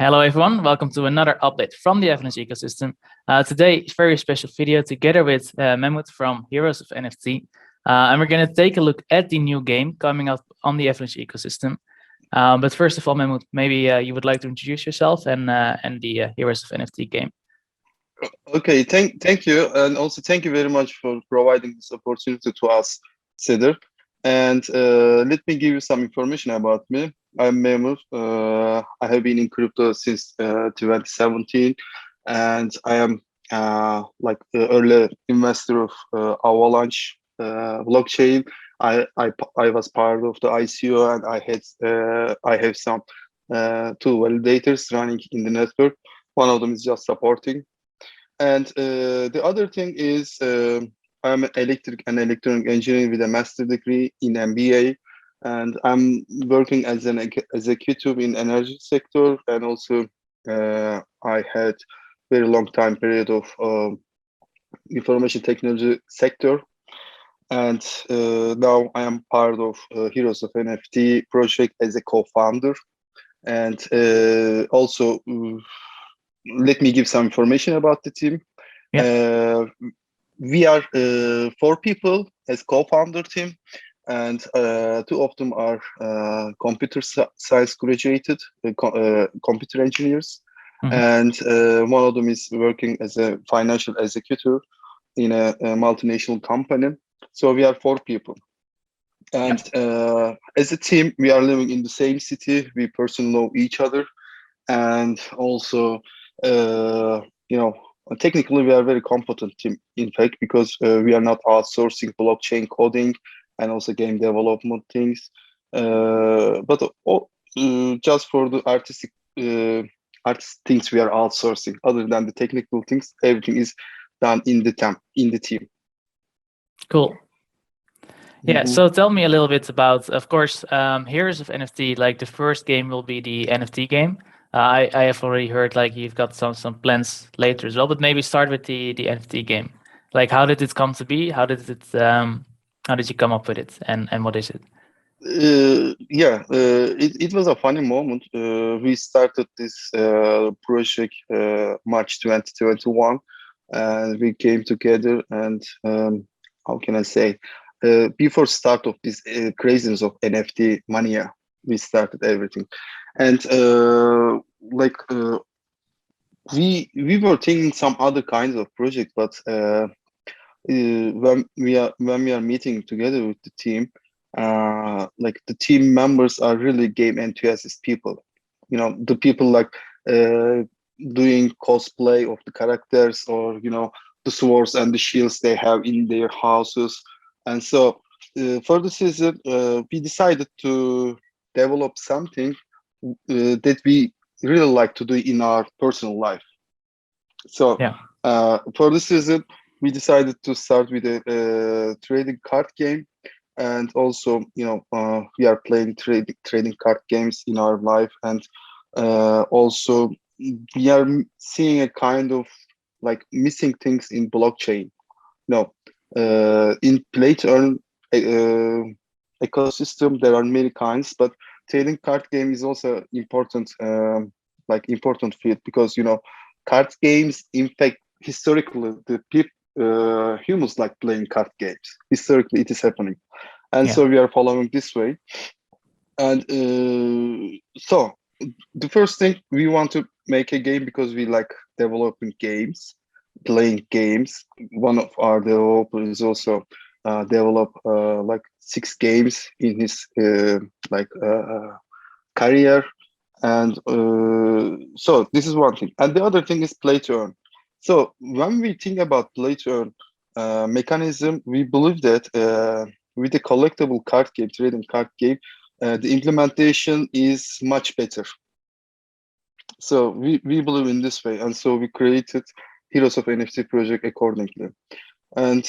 Hello everyone, welcome to another update from the Avalanche ecosystem. Today, very special video together with Memur from Heroes of NFT. And we're going to take a look at the new game coming up on the Avalanche ecosystem. But first of all, Memur, maybe you would like to introduce yourself and the Heroes of NFT game. Okay, thank you, and also thank you very much for providing this opportunity to us, Cedar. And let me give you some information about me. I'm Memur. I have been in crypto since 2017, and I am like the early investor of Avalanche blockchain. I was part of the ICO, and I have some two validators running in the network. One of them is just supporting. And the other thing is I'm an electronic engineer with a master degree in MBA, and I'm working as an executive in energy sector, and also I had very long time period of information technology sector, and now I am part of Heroes of NFT project as a co-founder, and also. Let me give some information about the team. Yeah. We are 4 people as co-founder team, and 2 of them are computer science graduated, computer engineers, and one of them is working as a financial executive in a multinational company. So we are 4 people. And as a team, we are living in the same city. We personally know each other, and also technically we are very competent team, in fact, because we are not outsourcing blockchain coding and also game development things, but just for the artistic things we are outsourcing. Other than the technical things, everything is done in the team. Cool. Yeah, so tell me a little bit about, of course, Heroes of NFT. Like the first game will be the NFT game. I have already heard like you've got some plans later as well, but maybe start with the NFT game. Like, how did it come to be? How did you come up with it, and what is it? It was a funny moment. We started this project March 2021, and we came together, and how can I say, before start of this craziness of NFT mania, we started everything. And we were thinking some other kinds of projects, but when we are meeting together with the team, like the team members are really game enthusiast people. You know, the people like doing cosplay of the characters, or the swords and the shields they have in their houses. And so for the season, we decided to develop something that we really like to do in our personal life. So for this season, we decided to start with a trading card game, and also we are playing trading card games in our life, and also we are seeing a kind of like missing things in blockchain. In play to earn ecosystem, there are many kinds, but trading card game is also important, important field, because card games, in fact, historically the humans like playing card games. Historically, it is happening, and so we are following this way. And so the first thing, we want to make a game because we like developing games, playing games. One of our developers is also develop like 6 games in his career, and so this is one thing. And the other thing is play to earn. So when we think about play to earn mechanism, we believe that with the collectible card game, trading card game, the implementation is much better. So we believe in this way, and so we created Heroes of NFT project accordingly. And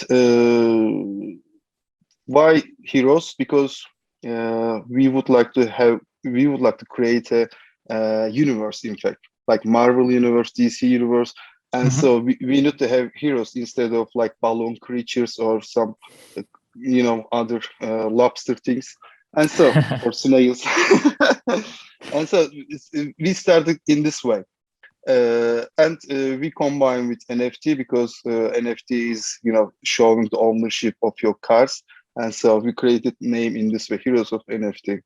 why Heroes? Because we would like to create a universe, in fact, like Marvel universe, DC universe, and so we need to have heroes instead of like balloon creatures or some other lobster things. And so for snails, and so we started in this way. And we combine with NFT because NFT is, showing the ownership of your cars. And so we created name in this way, Heroes of NFT.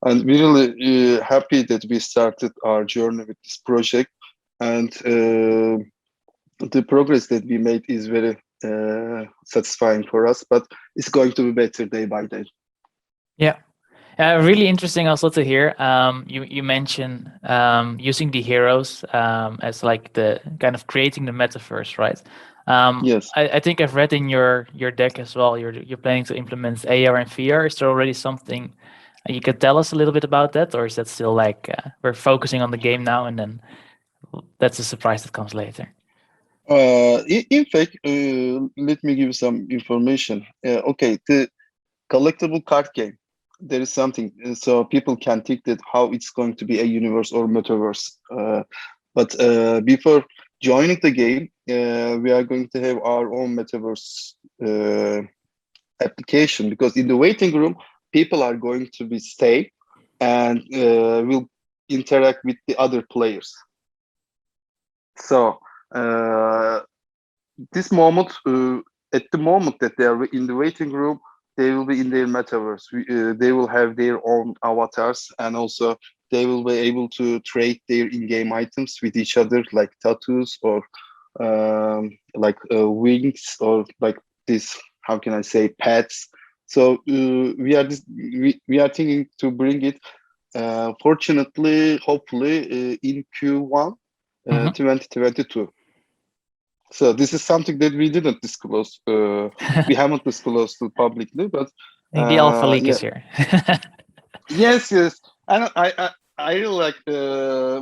And we're really happy that we started our journey with this project. And the progress that we made is very satisfying for us, but it's going to be better day by day. Yeah. Really interesting also to hear. You mentioned using the heroes as like the kind of creating the metaverse, right? Yes. I think I've read in your deck as well. You're planning to implement AR and VR. Is there already something you could tell us a little bit about that, or is that still like we're focusing on the game now and then that's a surprise that comes later? In fact, let me give you some information. Okay, the collectible card game. There is something, so people can think that how it's going to be a universe or metaverse. But before joining the game, we are going to have our own metaverse application, because in the waiting room, people are going to be stay and will interact with the other players. So this moment, at the moment that they are in the waiting room, they will be in their metaverse. They will have their own avatars, and also they will be able to trade their in-game items with each other, like tattoos or like wings, or like this. How can I say, pets? So we are thinking to bring it. Fortunately, hopefully, in Q1 2022. So this is something that we didn't disclose. We haven't disclosed to publicly, but The alpha leak yeah. is here. Yes, and I really like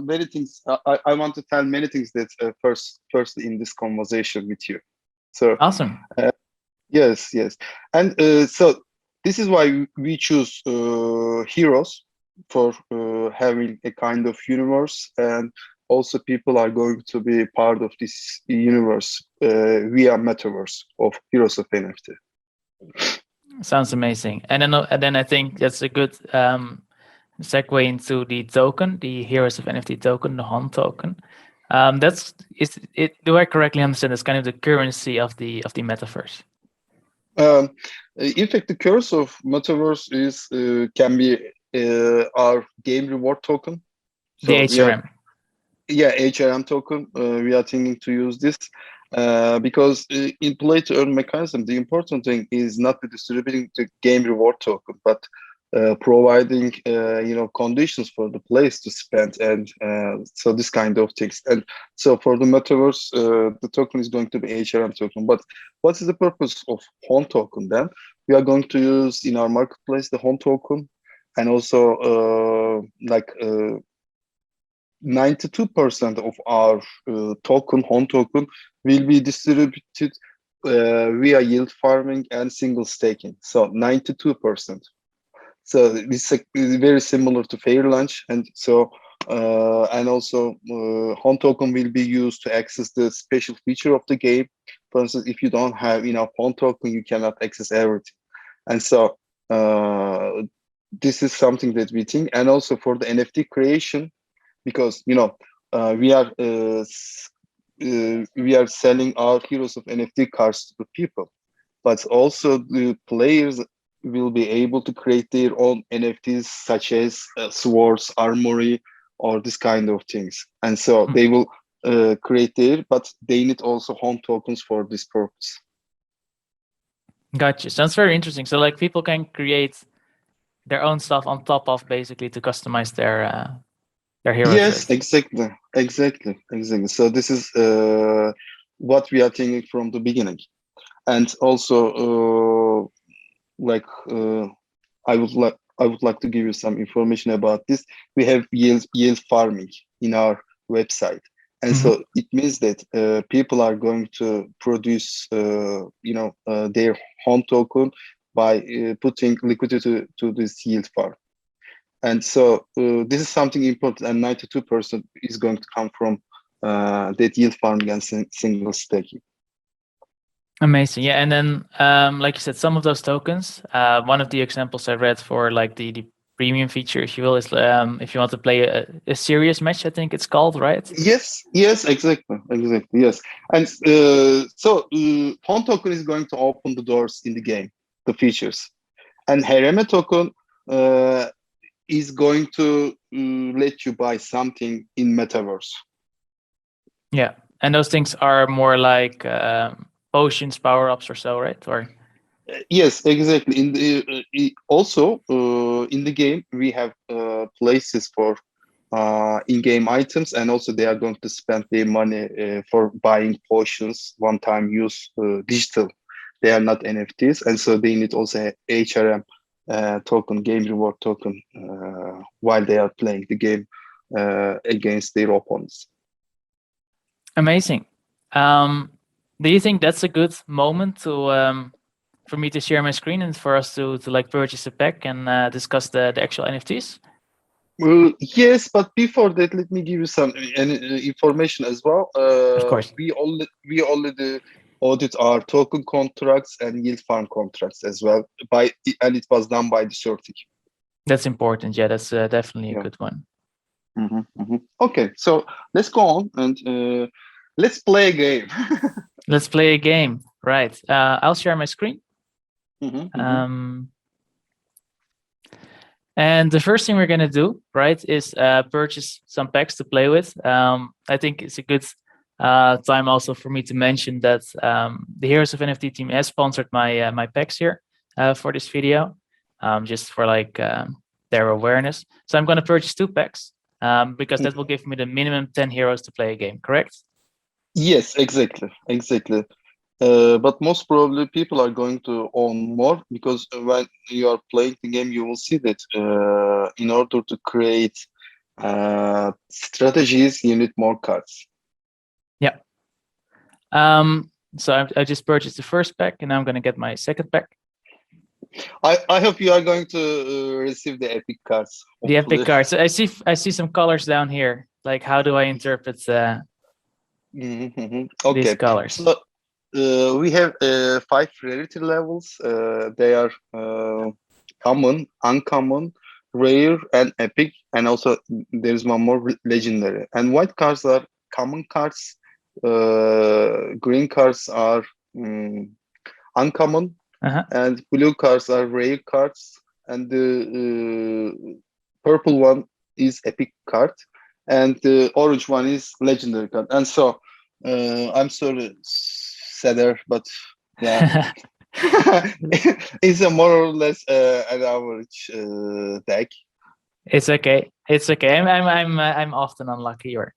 many things. I want to tell many things that first in this conversation with you. So Awesome. yes, and so this is why we choose heroes for having a kind of universe, and also people are going to be part of this universe via metaverse of Heroes of NFT. Sounds amazing. And then I think that's a good segue into the token, the Heroes of NFT token, the HON token. That's is it. Do I correctly understand? It's kind of the currency of the metaverse. In fact, the curse of metaverse is can be our game reward token. The HRM. Yeah, HRM token. We are thinking to use this because in play to earn mechanism, the important thing is not distributing the game reward token, but providing conditions for the players to spend, and so this kind of things. And so for the metaverse, the token is going to be HRM token. But what is the purpose of HON token then? We are going to use in our marketplace the HON token, and also 92% of our token, HON token, will be distributed via yield farming and single staking. So 92%. So it's very similar to Fairlaunch, and so and also HON token will be used to access the special feature of the game. For instance, if you don't have enough HON token, you cannot access everything. And so this is something that we think, and also for the NFT creation, because we are selling our Heroes of NFT cards to the people, but also the players will be able to create their own NFTs, such as swords, armory, or this kind of things. And so they will create their, but they need also HON tokens for this purpose. Gotcha. Sounds very interesting. So like people can create their own stuff on top of basically to customize their hero. Yes, exactly. So this is what we are thinking from the beginning. And also I would like to give you some information about this. We have yield farming in our website, and so it means that people are going to produce their HON token by putting liquidity to this yield farm. And so this is something important, and 92% is going to come from that yield farming and single staking. Amazing. Yeah, and then like you said, some of those tokens. One of the examples I read for like the premium feature, if you will, is if you want to play a serious match, I think it's called, right? Yes, exactly, yes. And HON token is going to open the doors in the game, the features. And HRM token is going to let you buy something in Metaverse. Yeah, and those things are more like potions, power-ups or so, right? Or Yes, exactly. In the also in the game we have places for in-game items, and also they are going to spend their money for buying potions, one-time use, digital. They are not NFTs, and so they need also HRM token, game reward token, while they are playing the game against their opponents. amazing. Do you think that's a good moment to for me to share my screen and for us to like purchase a pack and discuss the actual NFTs? Well, yes, but before that, let me give you some information as well. Of course, We already audit our token contracts and yield farm contracts as well and it was done by the Certic. that's important. Yeah, that's definitely a Yeah. good one. Okay, so let's go on and let's play a game. Let's play a game. Right. I'll share my screen. And the first thing we're going to do, right, is purchase some packs to play with. I think it's a good time also for me to mention that the Heroes of NFT team has sponsored my my packs here for this video, just for like their awareness. So I'm going to purchase 2 packs because that will give me the minimum 10 heroes to play a game, correct? Yes, exactly. But most probably people are going to own more, because when you are playing the game, you will see that in order to create strategies, you need more cards. Yeah. So I just purchased the first pack, and now I'm going to get my second pack. I hope you are going to receive the epic cards. The epic cards. I see some colors down here. Like, how do I interpret Okay. these colors? So we have 5 rarity levels. They are common, uncommon, rare, and epic. And also there's one more, legendary. And white cards are common cards. Green cards are uncommon, and blue cards are rare cards. And the purple one is epic card, and the orange one is legendary card. And so I'm sorry, Cedar, but yeah, it's a more or less an average deck. It's okay. It's okay. I'm often unlucky, or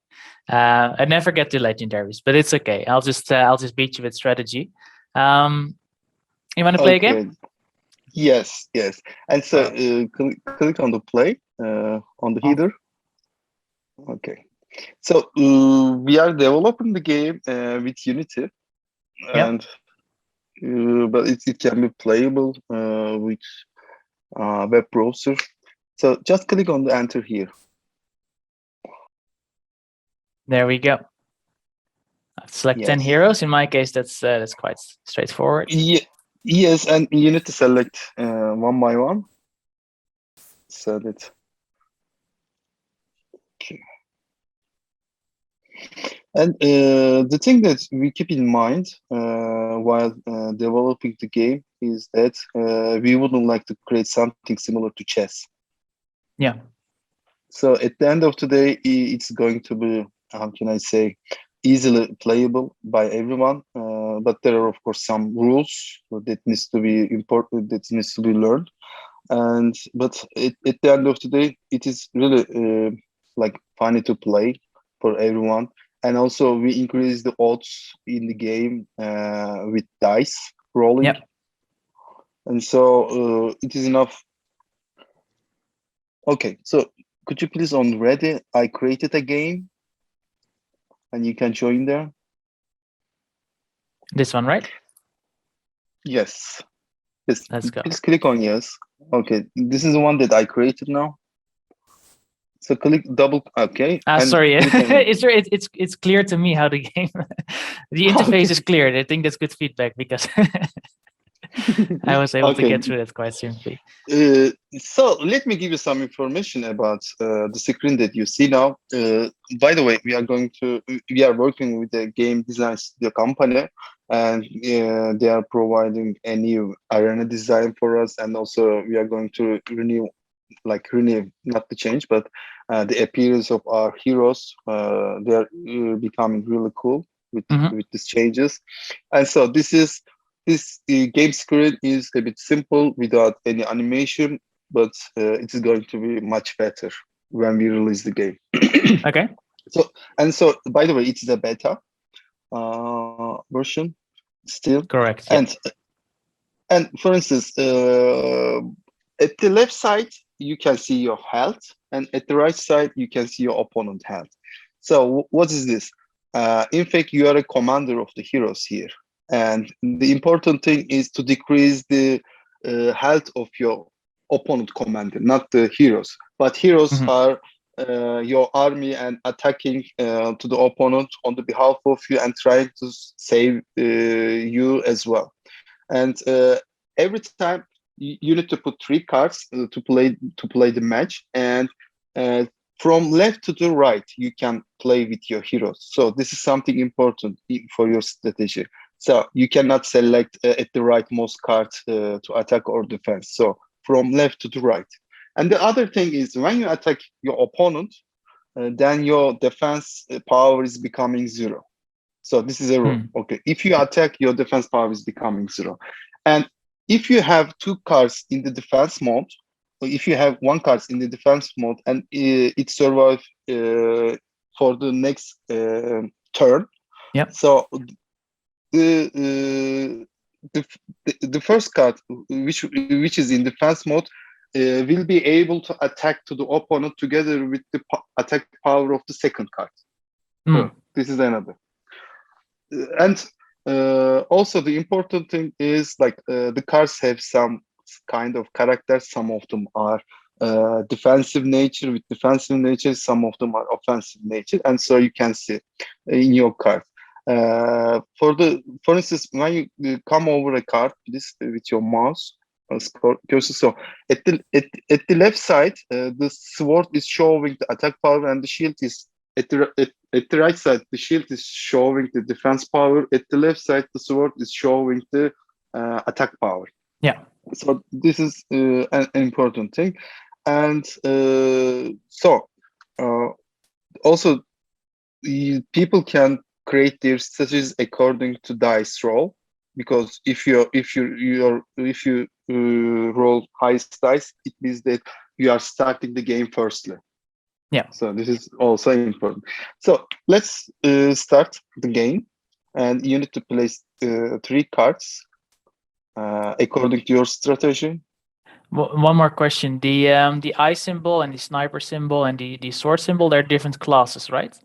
I never get to legendaries, but it's okay. I'll just beat you with strategy. You want to play a game? Yes. And so click on the play on the header. Okay. So we are developing the game with Unity, and but it can be playable with web browser. So just click on the enter here. There we go. Select 10 heroes. In my case, that's quite straightforward. Yes, and you need to select one by one. Set it. Okay. And the thing that we keep in mind while developing the game is that we wouldn't like to create something similar to chess. Yeah. So at the end of the day, it's going to be, how can I say, easily playable by everyone. But there are, of course, some rules that needs to be important, that needs to be learned. But at the end of the day, it is really like funny to play for everyone. And also we increase the odds in the game with dice rolling. Yep. And so it is enough. Okay, so could you please on ready? I created a game and you can join there. This one, right? Yes. Let's go. Please click on yes. Okay, this is the one that I created now. So click double. Okay. And Sorry, click on it's clear to me how the game, the interface is clear. I think that's good feedback because I was able to Okay. get through that quite simply. So let me give you some information about the screen that you see now. By the way, we are working with a game design studio company, and they are providing a new arena design for us, and also we are going to renew, not the change, but the appearance of our heroes. They are becoming really cool with these changes, and so this game screen is a bit simple without any animation, but it is going to be much better when we release the game. Okay. So, by the way, it is a beta version still. Correct. And for instance, at the left side you can see your health, and at the right side you can see your opponent health. So what is this? In fact, you are a commander of the heroes here. And the important thing is to decrease the health of your opponent commander, not the heroes. But heroes are your army and attacking to the opponent on the behalf of you and trying to save you as well. And every time you need to put 3 cards to play the match, and from left to the right you can play with your heroes. So this is something important for your strategy. So you cannot select at the rightmost card to attack or defense. So from left to the right. And the other thing is when you attack your opponent, then your defense power is becoming 0. So this is a rule. Okay, if you attack, your defense power is becoming 0. And if you have 2 cards in the defense mode, or if you have 1 card in the defense mode and it survives for the next turn, so the first card, which is in defense mode, will be able to attack to the opponent together with the attack power of the second card. So this is another. And also the important thing is the cards have some kind of characters. Some of them are defensive nature with defensive nature. Some of them are offensive nature, and so you can see in your card. For instance, when you come over a card with your mouse cursor, so at the left side, the sword is showing the attack power, and the shield is at the right side. The shield is showing the defense power. At the left side, the sword is showing the attack power. Yeah. So this is an important thing, and also people can create their strategies according to dice roll, because if you roll highest dice, it means that you are starting the game firstly. Yeah. So this is also important. So let's start the game, and you need to place 3 cards according to your strategy. One more question: the eye symbol and the sniper symbol and the sword symbol, they're different classes, right?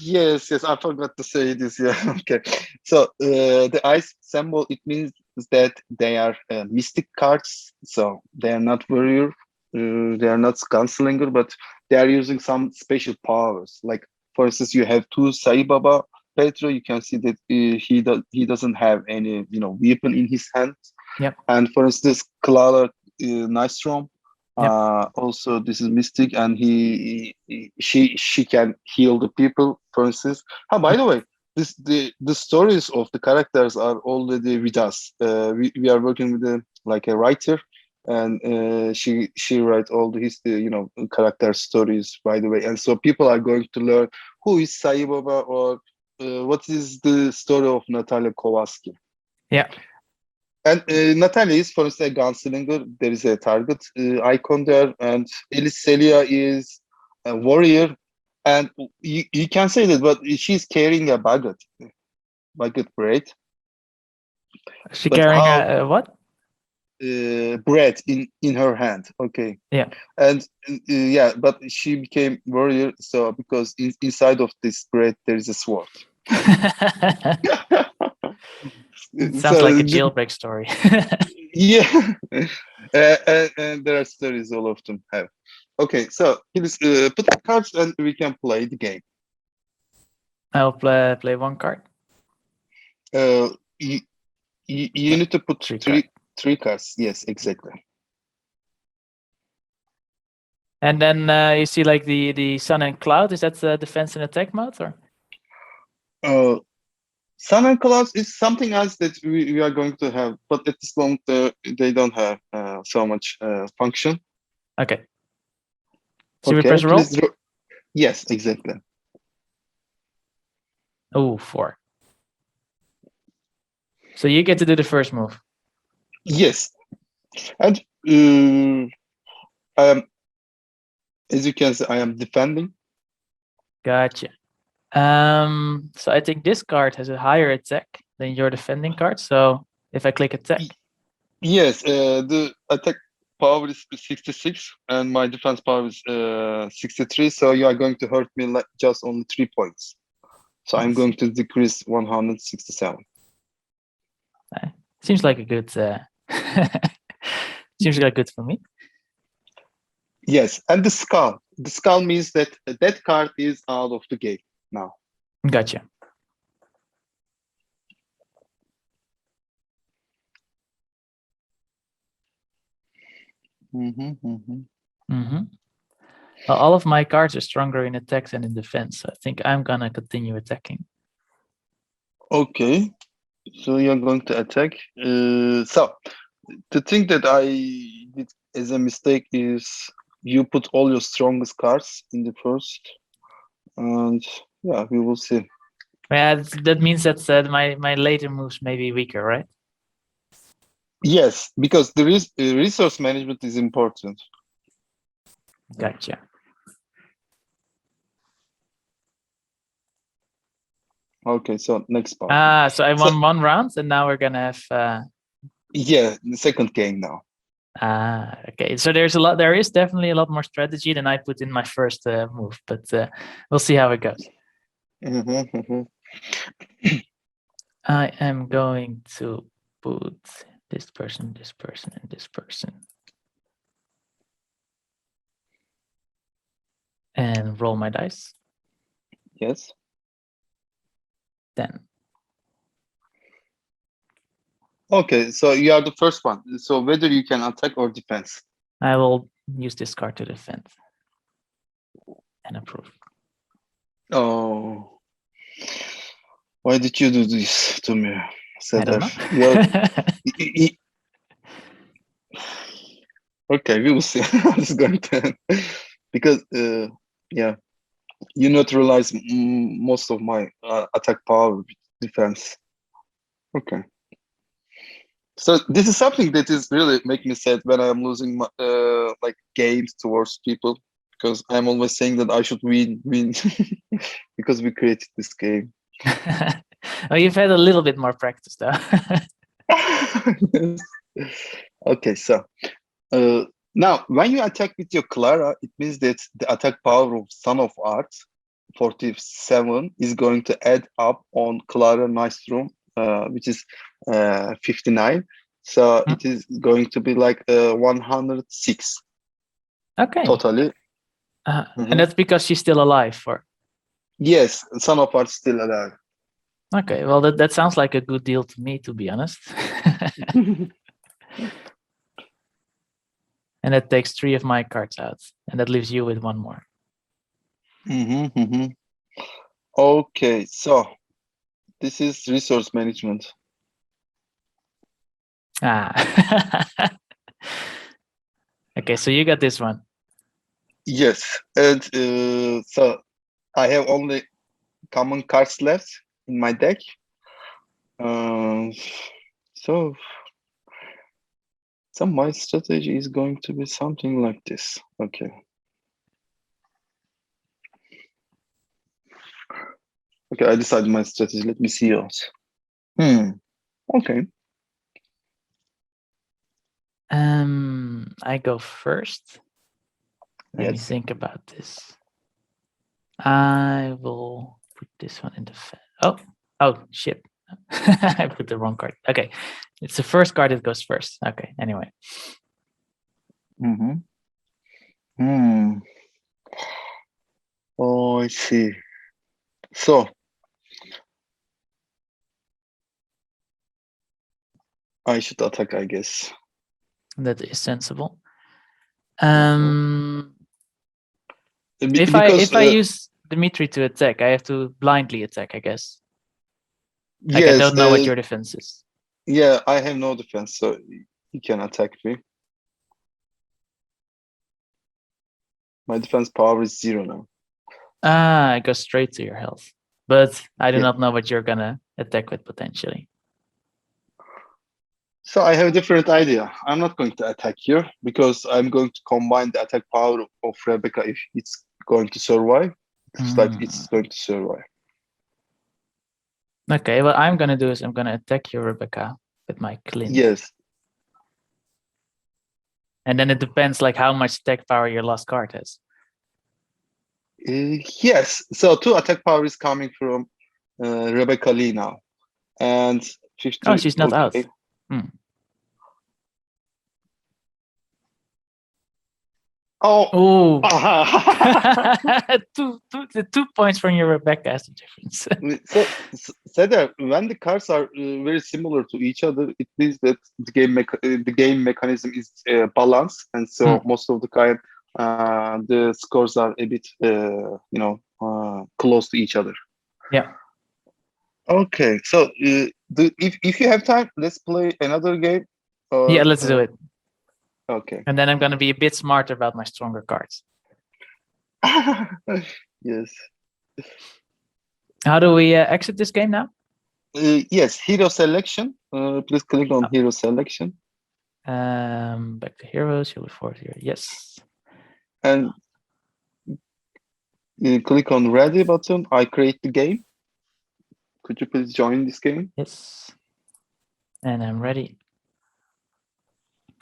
Yes, I forgot to say this. Yeah, okay. So the ice symbol, it means that they are mystic cards. So they are not warrior, they are not gunslinger, but they are using some special powers. Like for instance, you have 2 Sai Baba Pedro. You can see that he doesn't have any weapon in his hand. Yep. And for instance, Clara Nystrom. Also this is mystic, and she can heal the people, for instance. By the way, the stories of the characters are already with us. We are working with a writer, and she writes all the history, character stories, by the way. And so people are going to learn who is Sai Baba, or what is the story of Natalia Kowalski. Yeah. And Natalia is, for instance, a gunslinger. There is a target icon there, and Celia is a warrior, and you can say that, but she's carrying a baguette bread. She carrying a what? Bread in her hand. Okay. Yeah. And but she became warrior, so because inside of this bread there is a sword. It sounds like a jailbreak story. Yeah. And there are stories all of them have. Okay, so please put the cards and we can play the game. I'll play one card. You need to put three cards. Yes, exactly. And then you see like the sun and cloud. Is that the defense and attack mode, or? Sun and clouds is something else that we are going to have, but at this moment they don't have so much function. Okay. Should we press roll? Yes, exactly. Oh, 4. So you get to do the first move. Yes, and as you can see, I am defending. Gotcha. So I think this card has a higher attack than your defending card. So if I click attack. Yes, the attack power is 66 and my defense power is 63. So you are going to hurt me like just only 3 points. So I'm going to decrease 167. Seems like a good. Seems like good for me. Yes, and the skull. The skull means that that card is out of the game now. Gotcha. Well, all of my cards are stronger in attacks than in defense. So I think I'm gonna continue attacking. Okay, so you're going to attack. So the thing that I did as a mistake is you put all your strongest cards in the first, and yeah, we will see. Yeah, that means that my later moves may be weaker, right? Yes, because the resource management is important. Gotcha. Okay, so next part. So I won 1 round, and now we're gonna have. Yeah, the second game now. Okay. So there is definitely a lot more strategy than I put in my first move, but we'll see how it goes. I am going to put this person, this person, and this person. And roll my dice. Yes. 10. Okay, so you are the first one. So whether you can attack or defense. I will use this card to defend. And approve. Oh. Why did you do this to me, Cedar? Okay, we will see how it's going to end. Because, yeah, you neutralize most of my attack power with defense. Okay. So this is something that is really make me sad when I'm losing my, like games towards people, because I'm always saying that I should win because we created this game. Well, you've had a little bit more practice though. Yes. Okay, so now when you attack with your Clara, it means that the attack power of Son of Art 47 is going to add up on Clara Nystrom, which is 59. So it is going to be like 106. Okay. Totally. And that's because she's still alive, or? Yes, Son of Art still alive. Okay, well that sounds like a good deal to me, to be honest. And that takes 3 of my cards out, and that leaves you with 1 more. Okay, so this is resource management. Okay, so you got this one. Yes, and so I have only common cards left in my deck. So my strategy is going to be something like this. Okay. Okay, I decided my strategy. Let me see yours. Okay. I go first. Let me Yes. think about this. I will put this one in the oh shit. I put the wrong card. Okay, it's the first card that goes first. Okay, anyway. Oh, I see. So I should attack, I guess. That is sensible. Mhm. If I use Dimitri to attack, I have to blindly attack, I guess. Like I yes, don't know what your defense is. yeah, I have no defense, so you can attack me. My defense power is 0 now. I go straight to your health, but I do Yeah. not know what you're gonna attack with potentially. So I have a different idea. I'm not going to attack you because I'm going to combine the attack power of Rebecca if it's going to survive. It's like it's going to survive. Okay, what I'm gonna do is I'm gonna attack your Rebecca with my Clint. Yes. And then it depends like how much attack power your last card has. Yes. So 2 attack power is coming from Rebecca Lee now. And 50. Oh, she's not out. Oh, the 2 points from your Rebecca is the difference. So, Cedar, when the cards are very similar to each other, it means that the game mechanism is balanced, and so most of the time the scores are a bit, close to each other. Yeah. Okay, so if you have time, let's play another game. Yeah, let's do it. Okay. And then I'm gonna be a bit smarter about my stronger cards. Yes. How do we exit this game now? Yes, hero selection. Please click on hero selection. Back to heroes. You look forward here. Yes. And you click on ready button. I create the game. Could you please join this game? Yes. And I'm ready.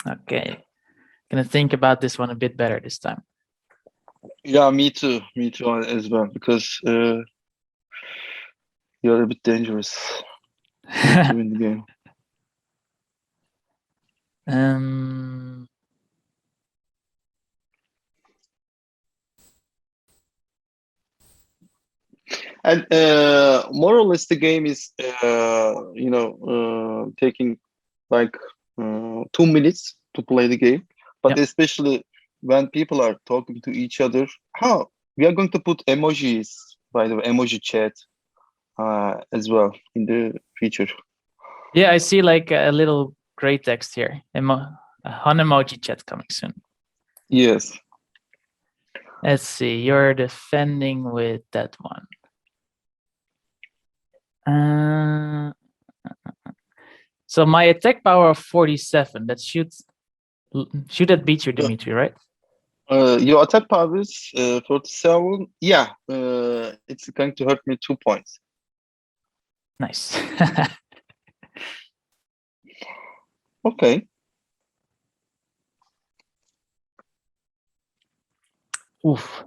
Okay. Gonna think about this one a bit better this time. Yeah, me too. Me too as well, because you're a bit dangerous to win the game. And more or less, the game is taking like 2 minutes to play the game, but especially when people are talking to each other. We are going to put emojis, by the way, emoji chat as well in the feature. Yeah, I see like a little gray text here. A HON emoji chat coming soon. Yes. Let's see. You're defending with that one. So my attack power of 47. That should that beat you, Dimitri, right? Your attack power is 47. Yeah, it's going to hurt me 2 points. Nice. Okay. Oof.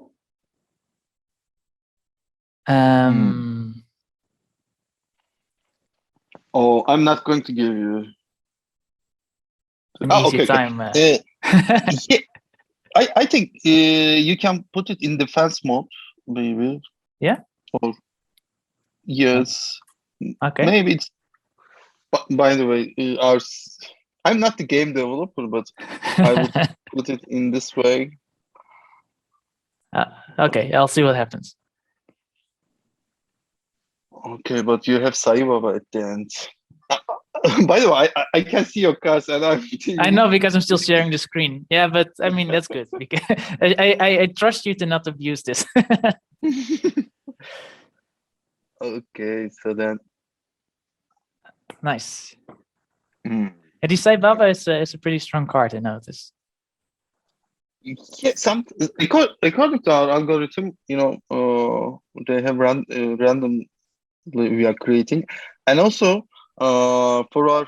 Oh, I'm not going to give you an easy time. Yeah, I think you can put it in defense mode, maybe. Yeah. Or yes. Okay. Maybe it's. By the way, I'm not the game developer, but I would put it in this way. Okay, I'll see what happens. Okay, but you have Sai Baba at the end. By the way, I can see your cards, and I know because I'm still sharing the screen. Yeah, but I mean that's good because I trust you to not abuse this. Okay, so then. Nice. And the Sai Baba is a pretty strong card, I notice. Yeah, according to our algorithm, they have random we are creating, and also for our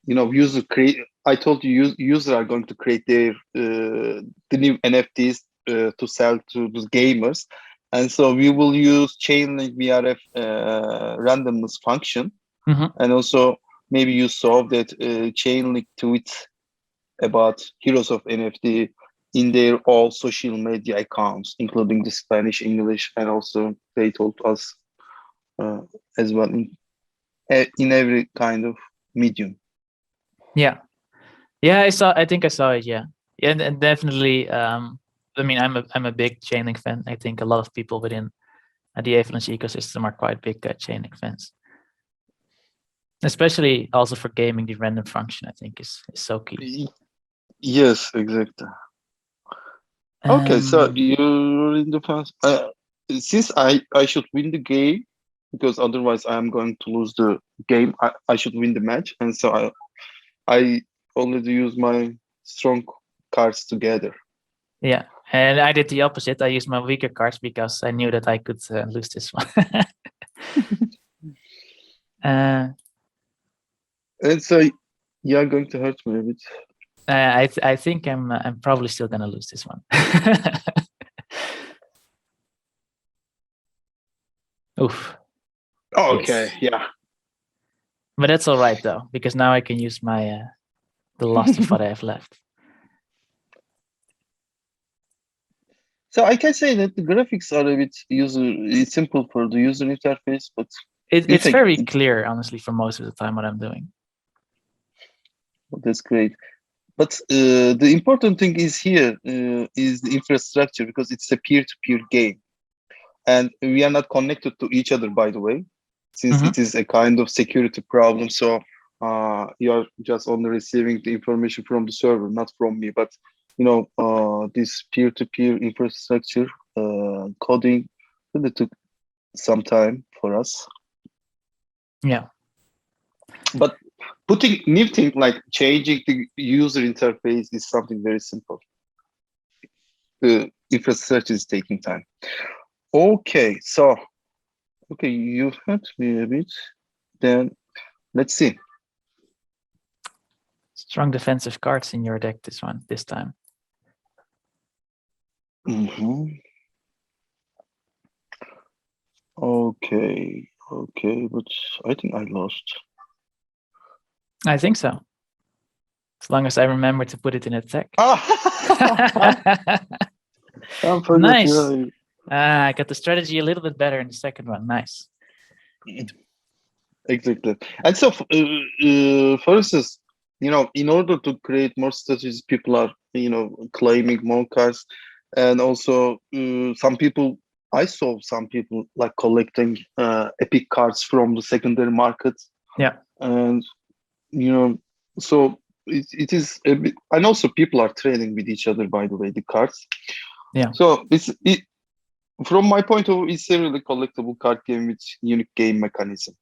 user create. I told you user are going to create their the new NFTs to sell to the gamers, and so we will use Chainlink VRF randomness function, and also maybe you saw that Chainlink tweet about Heroes of NFT in their all social media accounts, including the Spanish, English, and also they told us as well in every kind of medium. Yeah, I think I saw it. Yeah, and definitely. I mean, I'm a big Chainlink fan. I think a lot of people within the Avalanche ecosystem are quite big Chainlink fans. Especially also for gaming, the random function I think is so key. Yes, exactly. Okay, so you're in the past. Since I should win the game, because otherwise I am going to lose the game. I should win the match, and so I already use my strong cards together. Yeah, and I did the opposite. I used my weaker cards because I knew that I could lose this one. And so you are going to hurt me a bit. I think I'm probably still gonna lose this one. Oof. Okay, Yes. yeah. But that's all right though, because now I can use my the last of what I have left. So I can say that the graphics are a bit it's simple for the user interface, but it's very clear, honestly, for most of the time what I'm doing. That's great. But the important thing is here is the infrastructure, because it's a peer-to-peer game, and we are not connected to each other, by the way, since it is a kind of security problem. So you are just only receiving the information from the server, not from me. But this peer-to-peer infrastructure coding really took some time for us. Yeah. But putting new thing like changing the user interface is something very simple. The infrastructure is taking time. Okay, so you hurt me a bit. Then let's see. Strong defensive cards in your deck this time. Okay, but I think I lost. I think so. As long as I remember to put it in attack. Nice. I got the strategy a little bit better in the second one. Nice. Exactly. And so, for instance, in order to create more strategies, people are, claiming more cards, and also I saw some people like collecting epic cards from the secondary market. Yeah. And so it is a bit, and also people are trading with each other, by the way, the cards. Yeah. So from my point of view, it's a really collectible card game with unique game mechanism.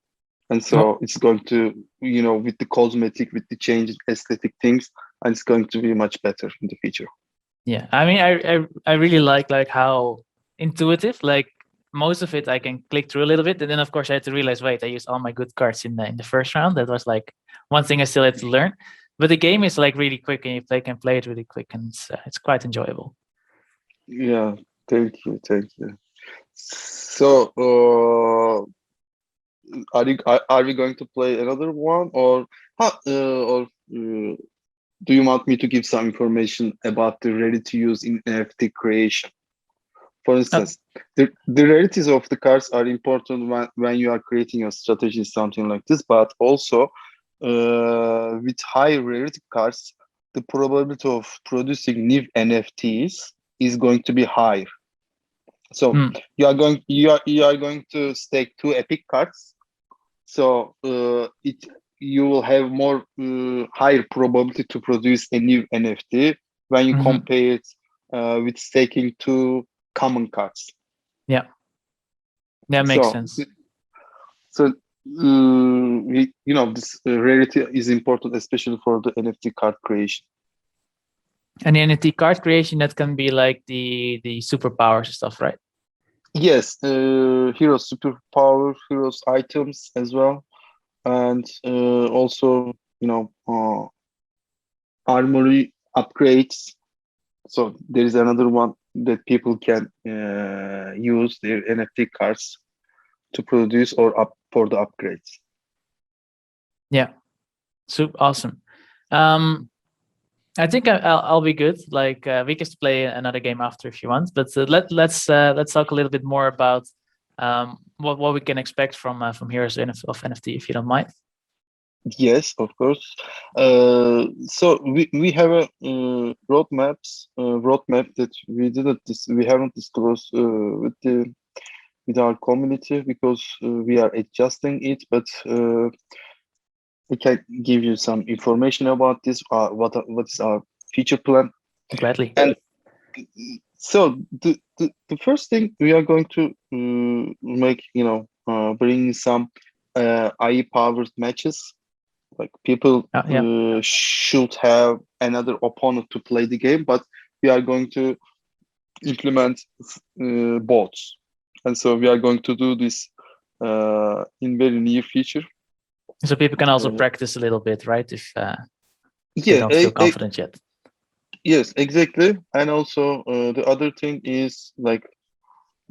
And so it's going to, with the cosmetic, with the change aesthetic things, and it's going to be much better in the future. Yeah, I mean, I really like how intuitive, like most of it I can click through a little bit, and then of course I had to realize, wait, I used all my good cards in the first round. That was like one thing I still had to learn. But the game is like really quick, and you can play it really quick, and it's quite enjoyable. Yeah, thank you. So, are we going to play another one, or do you want me to give some information about the ready-to-use in NFT creation? For instance, the rarities of the cards are important when you are creating a strategy, something like this, but also with high rarity cards, the probability of producing new NFTs is going to be higher. So you are going to stake 2 epic cards. So you will have more higher probability to produce a new NFT when you compare it with staking 2 common cards. Yeah, that makes sense. So this rarity is important, especially for the NFT card creation. And the NFT card creation, that can be like the superpowers stuff, right? Yes, heroes superpower, heroes items as well, and also armory upgrades. So there is another one that people can use their NFT cards to produce or up for the upgrades. Yeah. Super awesome. I think I'll be good. Like we can play another game after if you want, but let's talk a little bit more about what we can expect from Heroes of NFT, if you don't mind. Yes, of course. So we have a roadmap that we haven't disclosed with our community because we are adjusting it, but we can give you some information about this. What is our future plan? Gladly. And so the first thing we are going to make, bring some AI powered matches. Like people should have another opponent to play the game, but we are going to implement bots, and so we are going to do this in very near future. So people can also practice a little bit, right? If they Yeah, don't feel confident yet. Yes, exactly. And also the other thing is like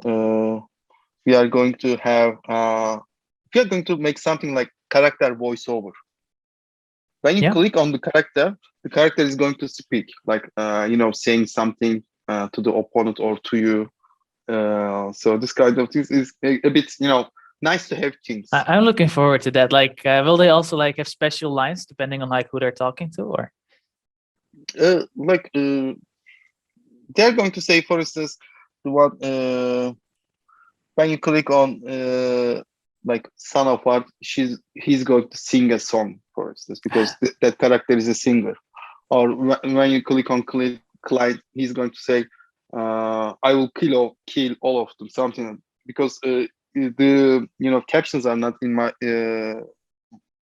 we are going to have we are going to make something like character voiceover. When you click on the character is going to speak, like saying something to the opponent or to you. So this kind of things is a bit nice to have things. I'm looking forward to that. Like, will they also like have special lines depending on like who they're talking to, or? They're going to say, for instance, what when you click on like Son of Art, he's going to sing a song, for instance, because that character is a singer. Or when you click on Clyde, he's going to say, "I will kill all of them," something, because the captions are not in my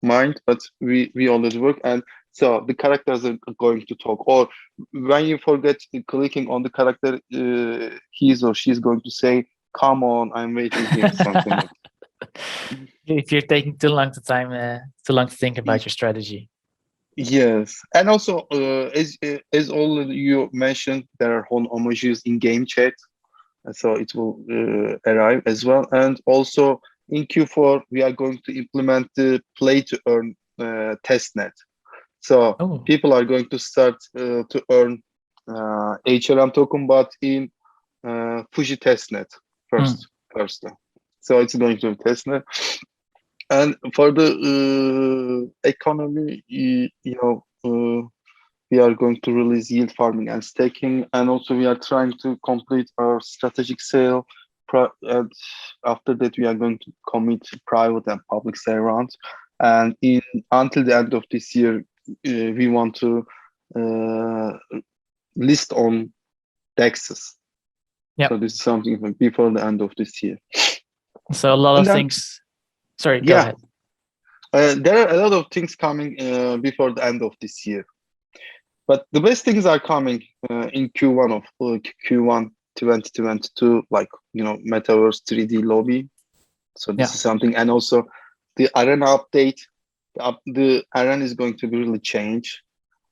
mind, but we already work, and so the characters are going to talk. Or when you forget clicking on the character, he's or she's going to say, "Come on, I'm waiting here," something like that. If you're taking too long to think about your strategy. Yes, and also as all you mentioned, there are HON emojis in game chat, so it will arrive as well. And also in Q4 we are going to implement the play to earn testnet. So people are going to start to earn HRM token, but in Fuji testnet first. So it's going to testnet. And for the economy, we are going to release yield farming and staking, and also we are trying to complete our strategic sale. And after that, we are going to commit private and public sale rounds. And until the end of this year, we want to list on DEXs. So this is something before the end of this year. So a lot of things. Sorry, go ahead. There are a lot of things coming before the end of this year, but the best things are coming in Q1 2022, like Metaverse 3D lobby. So this is something, and also the arena update. The arena is going to be really changed,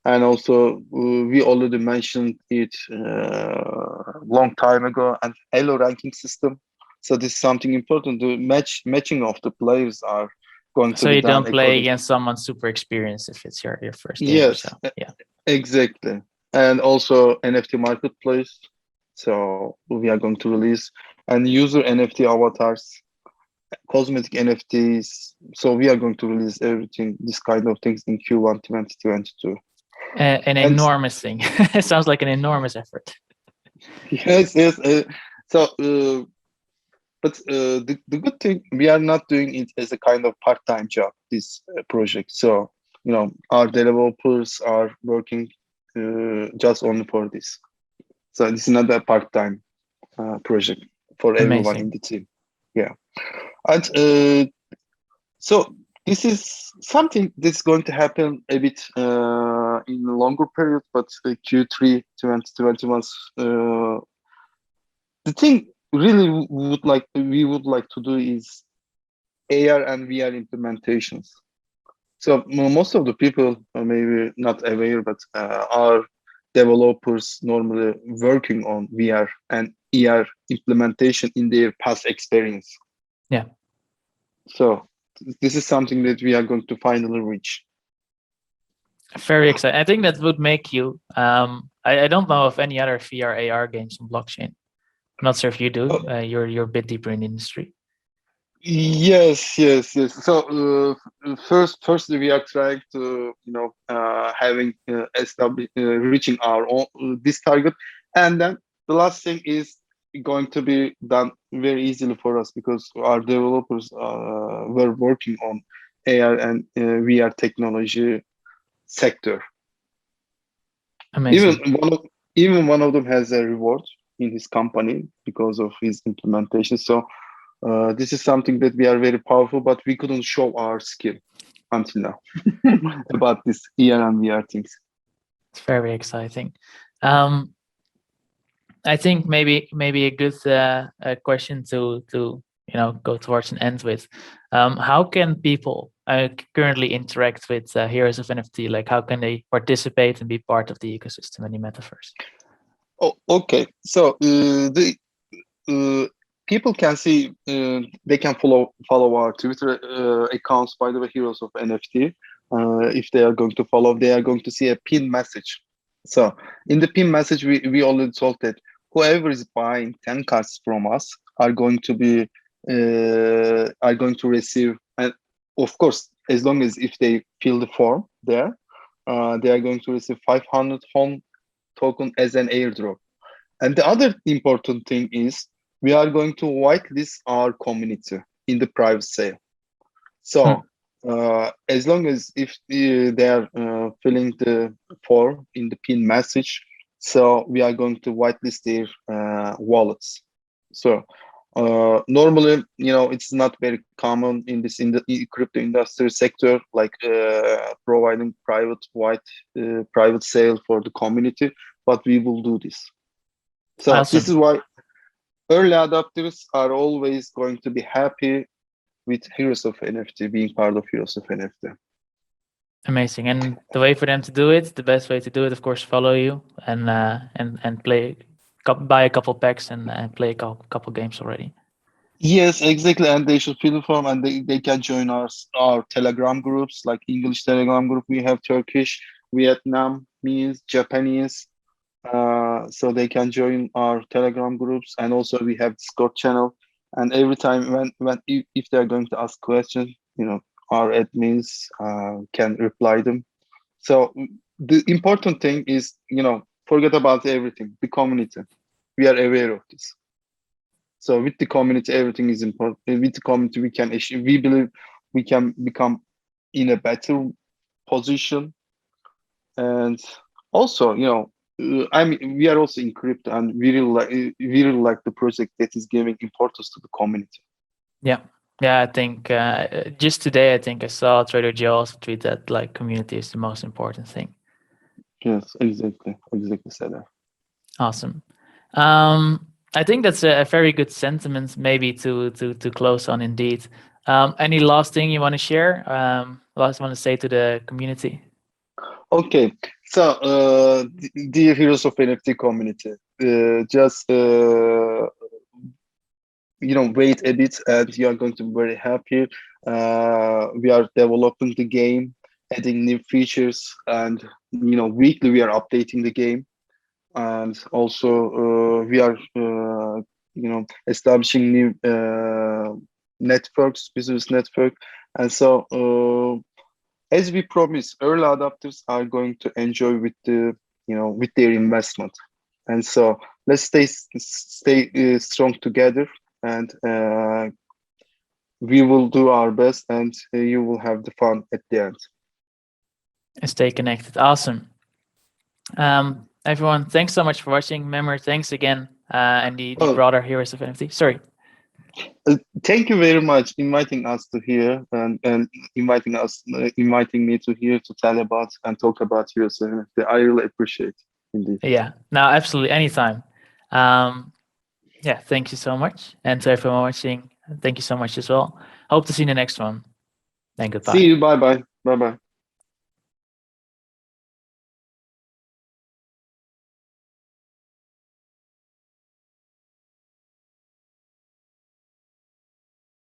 and also we already mentioned it long time ago. And Elo ranking system. So this is something important. The matching of the players are going to be done. So you don't play against someone super experienced if it's your first game. Yes, so. Exactly. And also NFT marketplace. So we are going to release and user NFT avatars, cosmetic NFTs. So we are going to release everything, this kind of things in Q1 2022. An enormous thing. It sounds like an enormous effort. Yes. So but the good thing, we are not doing it as a kind of part-time job, this project. So our developers are working just only for this. So this is not a part-time project for everyone in the team. Yeah. And so this is something that's going to happen a bit in a longer period, but Q3 2021. The thing really we would like to do is AR and VR implementations. So most of the people are maybe not aware, but are developers normally working on VR and AR implementation in their past experience. Yeah. So this is something that we are going to finally reach. Very exciting. I think that would make you. I don't know of any other VR AR games on blockchain. I'm not sure if you do. You're a bit deeper in the industry. Yes, yes, yes. So firstly, we are trying to, having reaching our own this target, and then the last thing is going to be done very easily for us because our developers were working on AR and VR technology sector. Amazing. Even one of them has a reward in his company because of his implementation. So this is something that we are very powerful, but we couldn't show our skill until now about this AR and VR things. It's very exciting. I think maybe a good question to go towards an end with. How can people currently interact with Heroes of NFT? Like, how can they participate and be part of the ecosystem in the metaverse? Oh, okay. So the people can see they can follow our Twitter accounts. By the way, Heroes of NFT. If they are going to follow, they are going to see a pin message. So in the pin message, we already told that whoever is buying 10 cards from us are going to receive, and of course, as long as if they fill the form there, they are going to receive 500 HON token as an airdrop. And the other important thing is we are going to whitelist our community in the private sale. So as long as if they are filling the form in the pin message, so we are going to whitelist their wallets. So normally, it's not very common in the crypto industry sector, like providing private sale for the community, but we will do this. So Awesome. This is why early adopters are always going to be happy with Heroes of NFT, being part of Heroes of NFT. Amazing. And the way for them to do it, the best way to do it, of course, follow you and play, buy a couple packs and play a couple games already. Yes, exactly. And they should fill the form and they can join our Telegram groups, like English Telegram group. We have Turkish, Vietnamese, Japanese. So they can join our Telegram groups, and also we have Discord channel. And every time if they're going to ask questions, our admins can reply them. So the important thing is, forget about everything. The community, we are aware of this. So with the community, everything is important. With the community, we believe we can become in a better position, and also, we are also in crypto, and we really like the project that is giving importance to the community. Yeah, I think just today, I think I saw Trader Joe also tweet that like community is the most important thing. Yes, exactly said that. Awesome. I think that's a very good sentiment, maybe to close on. Indeed. Any last thing you want to share? Last want to say to the community? Okay, so dear Heroes of NFT community, just wait a bit, and you are going to be very happy. We are developing the game, adding new features, and weekly we are updating the game, and also we are establishing new networks, business network, and so as we promised, early adopters are going to enjoy with their investment, and so let's stay strong together, and we will do our best, and you will have the fun at the end. And stay connected. Awesome. Everyone, thanks so much for watching. Memur, thanks again, and the broader Heroes of NFT. Sorry. Thank you very much inviting us to here, and inviting me to here to tell about and talk about Heroes of NFT. I really appreciate it, indeed. Yeah, no, absolutely, anytime. Yeah, thank you so much, and to everyone watching, thank you so much as well. Hope to see you in the next one. And goodbye. See you. Bye bye.